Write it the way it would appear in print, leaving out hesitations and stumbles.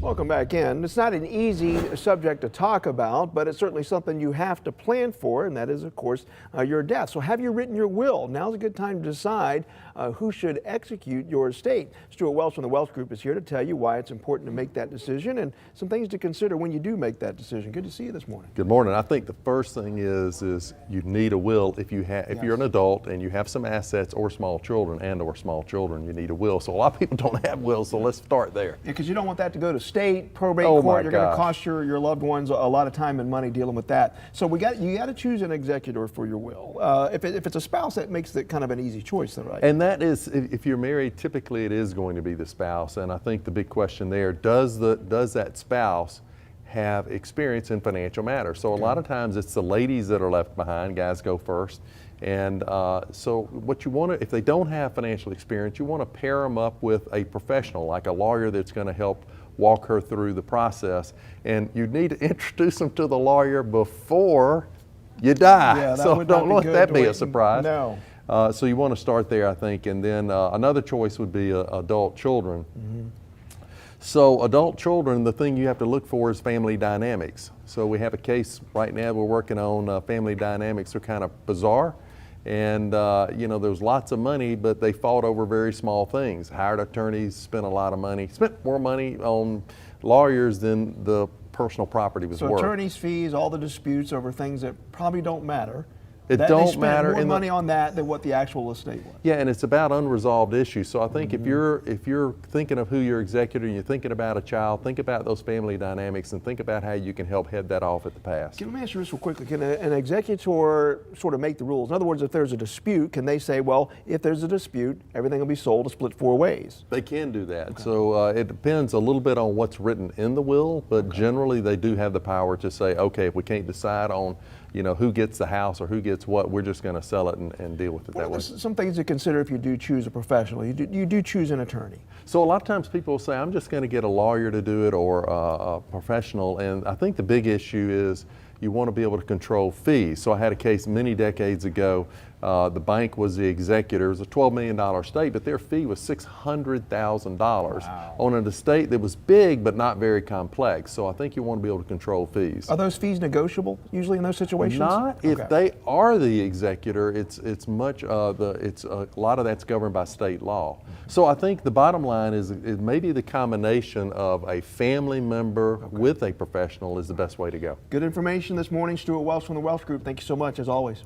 Welcome back in. It's not an easy subject to talk about, but it's certainly something you have to plan for, and that is, of course, your death. So have you written your will? Now's a good time to decide who should execute your estate. Stewart Welch from the Welch Group is here to tell you why it's important to make that decision and some things to consider when you do make that decision. Good to see you this morning. Good morning. I think the first thing is you need a will if you're an adult and you have some assets or small children you need a will. So a lot of people don't have wills, so let's start there. Yeah, because you don't want that to go to state, probate court. You're going to cost your loved ones a lot of time and money dealing with that. So you got to choose an executor for your will. If it's a spouse, that makes it kind of an easy choice, though, right? And that is, if you're married, typically it is going to be the spouse. And I think the big question there, does that spouse have experience in financial matters? So a lot of times it's the ladies that are left behind. Guys go first. And so what you want to, if they don't have financial experience, you want to pair them up with a professional, like a lawyer that's going to help walk her through the process. And you need to introduce them to the lawyer before you die. Yeah, so don't let that be a surprise. No. So you want to start there, I think. And then another choice would be adult children. Mm-hmm. So adult children, the thing you have to look for is family dynamics. So we have a case right now we're working on. Family dynamics are kind of bizarre. And you know, there's lots of money, but they fought over very small things. Hired attorneys, spent a lot of money, spent more money on lawyers than the personal property was worth. So attorneys' fees, all the disputes over things that probably don't matter. It don't matter. They spent more money on that than what the actual estate was. Yeah, and it's about unresolved issues. So I think if you're thinking of who your executor, and you're thinking about a child, think about those family dynamics and think about how you can help head that off at the pass. Let me ask you this real quickly. Can an executor sort of make the rules? In other words, if there's a dispute, can they say, well, if there's a dispute, everything will be sold to split 4 ways? They can do that. Okay. So it depends a little bit on what's written in the will, but generally they do have the power to say, okay, if we can't decide on who gets the house or who gets what, we're just going to sell it and deal with it that way. Some things to consider if you do choose a professional. You do choose an attorney. So a lot of times people will say, I'm just going to get a lawyer to do it or a professional. And I think the big issue is you want to be able to control fees. So I had a case many decades ago. The bank was the executor. It was a $12 million estate, but their fee was $600,000 on an estate that was big but not very complex. So I think you want to be able to control fees. Are those fees negotiable usually in those situations? Not if they are the executor. It's a lot of that's governed by state law. So I think the bottom line is maybe the combination of a family member with a professional is the best way to go. Good information this morning. Stewart Welch from the Welch Group. Thank you so much as always.